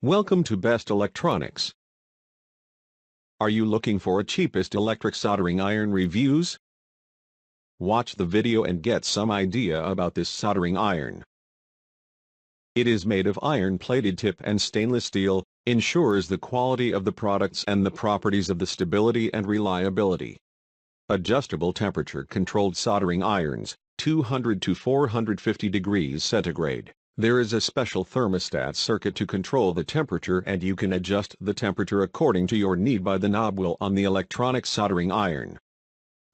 Welcome to Best Electronics. Are you looking for a cheapest electric soldering iron reviews? Watch the video and get some idea about this soldering iron. It is made of iron-plated tip and stainless steel, ensures the quality of the products and the properties of the stability and reliability. Adjustable temperature-controlled soldering irons, 200 to 450 degrees centigrade. There is a special thermostat circuit to control the temperature, and you can adjust the temperature according to your need by the knob wheel on the electronic soldering iron.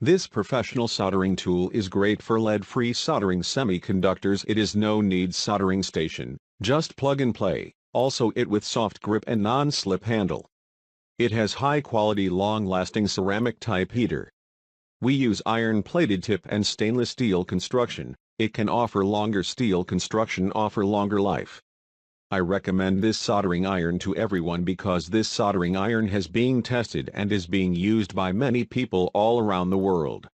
This professional soldering tool is great for lead-free soldering semiconductors. It is no-need soldering station, just plug and play, also it with soft grip and non-slip handle. It has high-quality long-lasting ceramic type heater. We use iron-plated tip and stainless steel construction. It can offer longer steel construction, offer longer life. I recommend this soldering iron to everyone because this soldering iron has been tested and is being used by many people all around the world.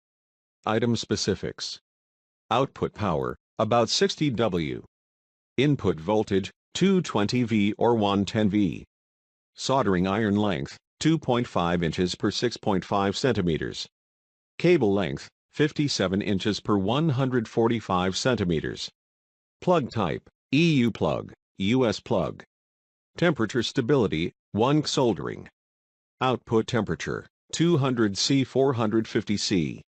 Item specifics. Output power, about 60 W. Input voltage, 220 V or 110 V. Soldering iron length, 2.5 inches per 6.5 centimeters. Cable length, 57 inches per 145 centimeters. Plug type, EU plug, US plug. Temperature stability, 1 soldering. Output temperature, 200 C 450 C.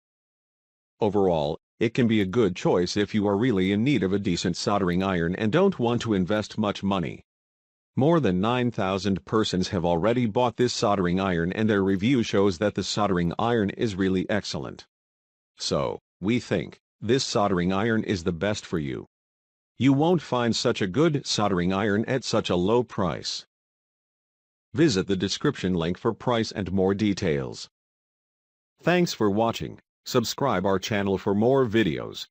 Overall, it can be a good choice if you are really in need of a decent soldering iron and don't want to invest much money. More than 9,000 persons have already bought this soldering iron and their review shows that the soldering iron is really excellent. So, we think, this soldering iron is the best for you. You won't find such a good soldering iron at such a low price. Visit the description link for price and more details. Thanks for watching. Subscribe our channel for more videos.